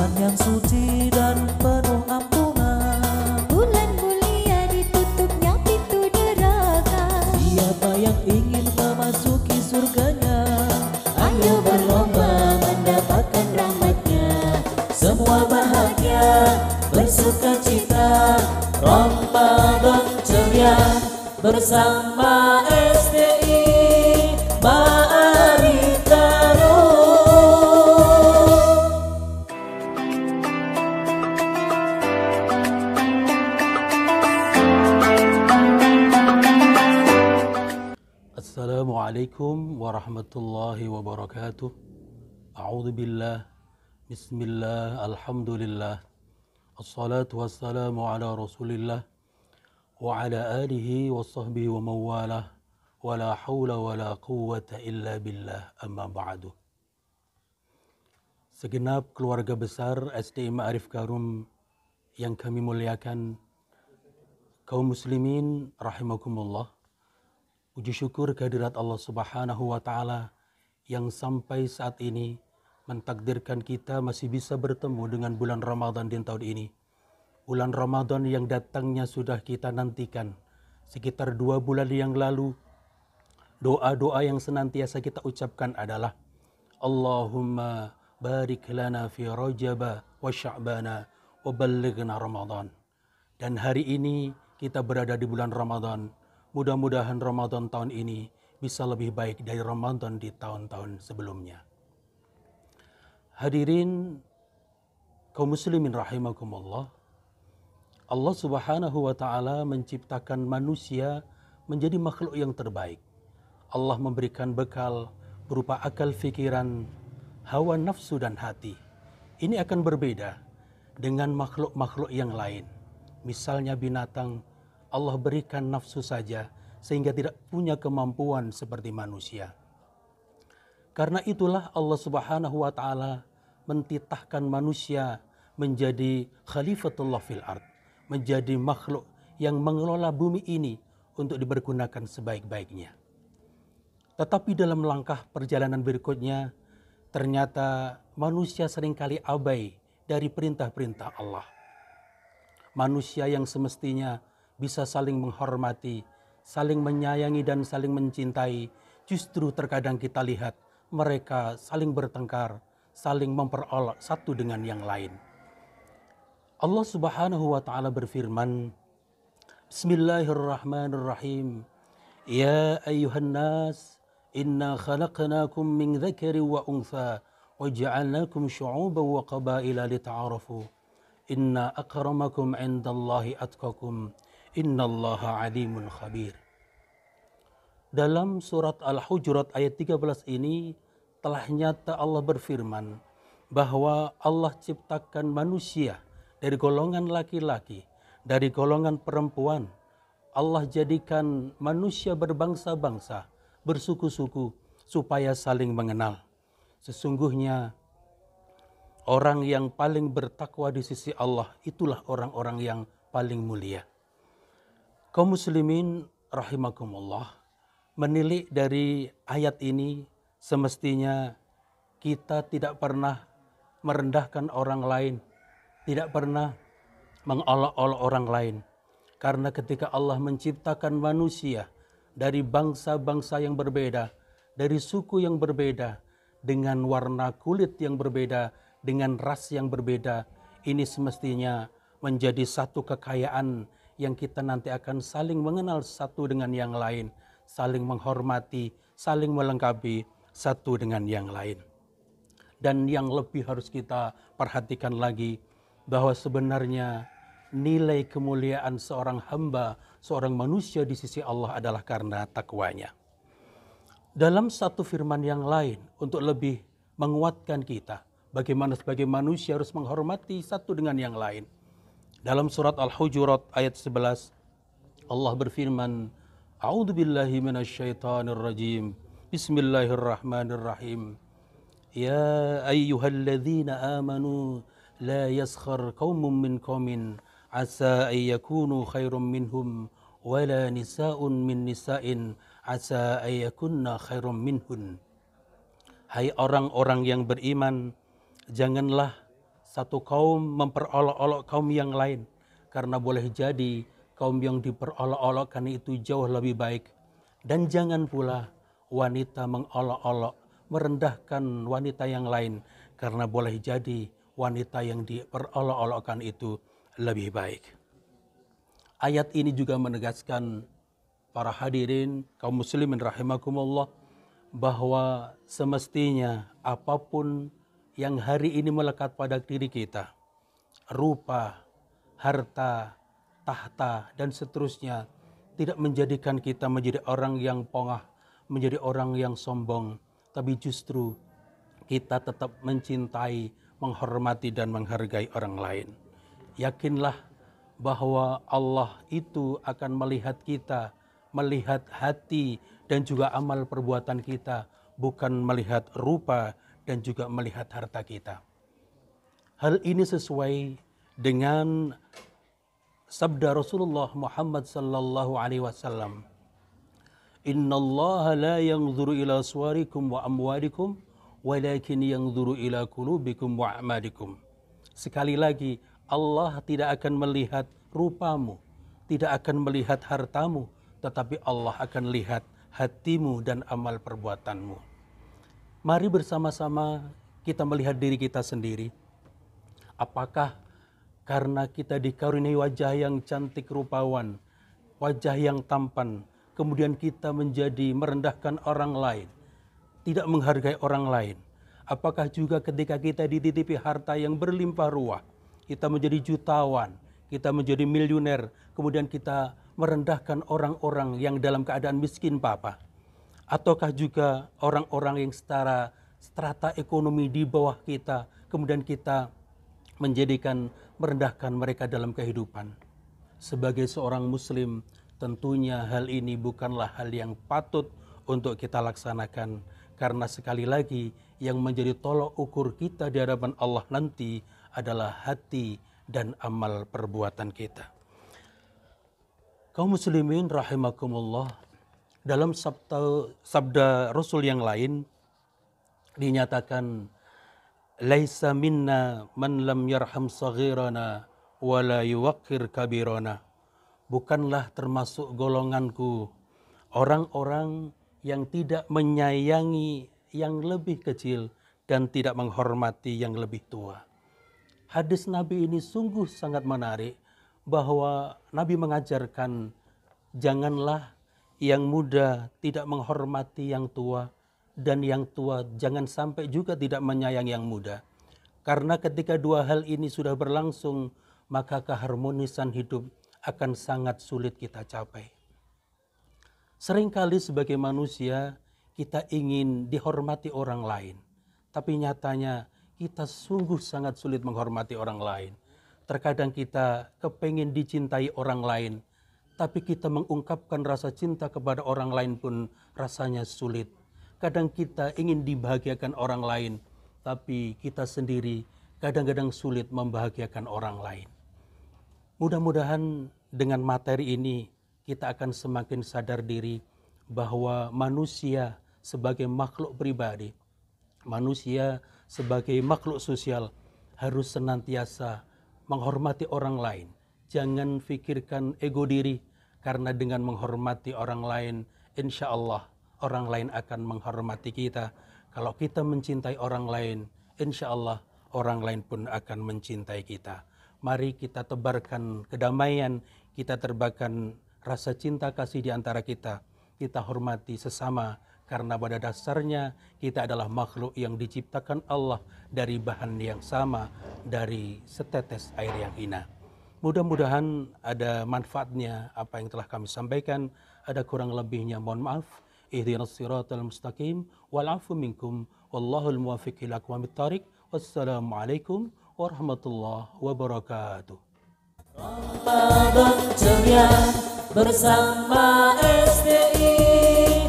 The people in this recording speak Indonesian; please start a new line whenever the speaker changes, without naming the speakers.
Bulan yang suci dan penuh ampunan,
bulan mulia ditutupnya pintu neraka.
siapa yang ingin memasuki surganya, ayo berlomba mendapatkan rahmatnya. Semua bahagia, bersuka cita, Ramadan ceria bersama STI Mari Taruh.
Assalamualaikum warahmatullahi wabarakatuh. A'udzubillah, bismillah, alhamdulillah, assalatu wassalamu ala rasulillah wa ala alihi wa sahbihi wa mawalah, wa la hawla wa la quwwata illa billah, amma ba'du. Segenap keluarga besar STI Ma'arif Karum yang kami muliakan, kaum muslimin rahimakumullah, puji syukur kehadirat Allah Subhanahu wa Ta'ala yang sampai saat ini mentakdirkan kita masih bisa bertemu dengan bulan Ramadan di tahun ini. Bulan Ramadan yang datangnya sudah kita nantikan sekitar 2 bulan yang lalu. Doa-doa yang senantiasa kita ucapkan adalah Allahumma barik lana fi Rajaba wa Sya'bana wa ballighna Ramadan. Dan hari ini kita berada di bulan Ramadan. Mudah-mudahan Ramadan tahun ini bisa lebih baik dari Ramadan di tahun-tahun sebelumnya. Hadirin kaum muslimin rahimakumullah, Allah Subhanahu wa Ta'ala menciptakan manusia menjadi makhluk yang terbaik. Allah memberikan bekal berupa akal fikiran, hawa nafsu dan hati. Ini akan berbeda dengan makhluk-makhluk yang lain. Misalnya binatang, Allah berikan nafsu saja sehingga tidak punya kemampuan seperti manusia. Karena itulah Allah Subhanahu wa Ta'ala mentitahkan manusia menjadi khalifatullah fil ard, menjadi makhluk yang mengelola bumi ini untuk dipergunakan sebaik-baiknya. Tetapi dalam langkah perjalanan berikutnya, ternyata manusia seringkali abai dari perintah-perintah Allah. Manusia yang semestinya bisa saling menghormati, saling menyayangi dan saling mencintai, justru terkadang kita lihat mereka saling bertengkar, saling memperolok satu dengan yang lain. Allah Subhanahu wa Ta'ala berfirman, Bismillahirrahmanirrahim. Ya ayyuhan nas, inna khalaqnakum min dzakari wa untha wa ja'alnakum syu'uban wa qabaila lita'arafu. Inna akramakum 'indallahi atqakum. Innallaha alimun khabir. Dalam surat Al-Hujurat ayat 13 ini telah nyata Allah berfirman bahwa Allah ciptakan manusia dari golongan laki-laki, dari golongan perempuan. Allah jadikan manusia berbangsa-bangsa, bersuku-suku supaya saling mengenal. Sesungguhnya orang yang paling bertakwa di sisi Allah itulah orang-orang yang paling mulia. Kaum muslimin rahimakumullah, menilik dari ayat ini semestinya kita tidak pernah merendahkan orang lain, tidak pernah mengolok-olok orang lain. Karena ketika Allah menciptakan manusia dari bangsa-bangsa yang berbeda, dari suku yang berbeda, dengan warna kulit yang berbeda, dengan ras yang berbeda, ini semestinya menjadi satu kekayaan yang kita nanti akan saling mengenal satu dengan yang lain, saling menghormati, saling melengkapi satu dengan yang lain. Dan yang lebih harus kita perhatikan lagi, bahwa sebenarnya nilai kemuliaan seorang hamba, seorang manusia di sisi Allah adalah karena takwanya. Dalam satu firman yang lain, untuk lebih menguatkan kita, bagaimana sebagai manusia harus menghormati satu dengan yang lain. Dalam surat Al-Hujurat ayat 11, Allah berfirman, A'udzu billahi minasyaitonir rajim. Bismillahirrahmanirrahim. Ya ayyuhalladzina amanu la yaskhar qaumun min qaumin asa ay yakunu khairum minhum wala nisa'un min nisa'in asa ay yakunna khairum minhun. Hai orang-orang yang beriman, janganlah satu kaum memperolok-olok kaum yang lain, karena boleh jadi kaum yang diperolok-olokkan itu jauh lebih baik. Dan jangan pula wanita mengolok-olok, merendahkan wanita yang lain, karena boleh jadi wanita yang diperolok-olokkan itu lebih baik. Ayat ini juga menegaskan para hadirin kaum muslimin rahimakumullah, bahwa semestinya apapun yang hari ini melekat pada diri kita, rupa, harta, tahta, dan seterusnya, tidak menjadikan kita menjadi orang yang pongah, menjadi orang yang sombong, tapi justru kita tetap mencintai, menghormati, dan menghargai orang lain. Yakinlah bahwa Allah itu akan melihat kita, melihat hati dan juga amal perbuatan kita, bukan melihat rupa dan juga melihat harta kita. Hal ini sesuai dengan sabda Rasulullah Muhammad sallallahu alaihi wasallam, "Innallaha la yanzuru ila suwarikum wa amwalikum, walakin yanzuru ila qulubikum wa a'malikum." Sekali lagi, Allah tidak akan melihat rupamu, tidak akan melihat hartamu, tetapi Allah akan lihat hatimu dan amal perbuatanmu. Mari bersama-sama kita melihat diri kita sendiri. Apakah karena kita dikaruniai wajah yang cantik rupawan, wajah yang tampan, kemudian kita menjadi merendahkan orang lain, tidak menghargai orang lain? Apakah juga ketika kita dititipi harta yang berlimpah ruah, kita menjadi jutawan, kita menjadi miliuner, kemudian kita merendahkan orang-orang yang dalam keadaan miskin papa? Ataukah juga orang-orang yang setara strata ekonomi di bawah kita, kemudian kita menjadikan merendahkan mereka dalam kehidupan? Sebagai seorang muslim, tentunya hal ini bukanlah hal yang patut untuk kita laksanakan, karena sekali lagi yang menjadi tolok ukur kita di hadapan Allah nanti adalah hati dan amal perbuatan kita. Kaum muslimin rahimakumullah, dalam sabda Rasul yang lain dinyatakan, "Laisa minna man lam yarham saghirana wa la yuwaqqir kabirana." Bukanlah termasuk golonganku orang-orang yang tidak menyayangi yang lebih kecil dan tidak menghormati yang lebih tua. Hadis Nabi ini sungguh sangat menarik, bahwa Nabi mengajarkan janganlah yang muda tidak menghormati yang tua, dan yang tua jangan sampai juga tidak menyayangi yang muda. Karena ketika dua hal ini sudah berlangsung, maka keharmonisan hidup akan sangat sulit kita capai. Seringkali sebagai manusia kita ingin dihormati orang lain, tapi nyatanya kita sungguh sangat sulit menghormati orang lain. Terkadang kita kepengin dicintai orang lain, tapi kita mengungkapkan rasa cinta kepada orang lain pun rasanya sulit. Kadang kita ingin dibahagiakan orang lain, tapi kita sendiri kadang-kadang sulit membahagiakan orang lain. Mudah-mudahan dengan materi ini kita akan semakin sadar diri bahwa manusia sebagai makhluk pribadi, manusia sebagai makhluk sosial harus senantiasa menghormati orang lain. Jangan pikirkan ego diri, karena dengan menghormati orang lain, insya Allah orang lain akan menghormati kita. Kalau kita mencintai orang lain, insya Allah orang lain pun akan mencintai kita. Mari kita tebarkan kedamaian, kita tebarkan rasa cinta kasih di antara kita. Kita hormati sesama, karena pada dasarnya kita adalah makhluk yang diciptakan Allah dari bahan yang sama, dari setetes air yang hina. Mudah-mudahan ada manfaatnya apa yang telah kami sampaikan. Ada kurang lebihnya mohon maaf. Ihdinas siratal mustaqim wal afu minkum wallahul muwaffiq ila aqwamit thariq. Wassalamualaikum warahmatullahi wabarakatuh.
Ramadan ceria bersama STI.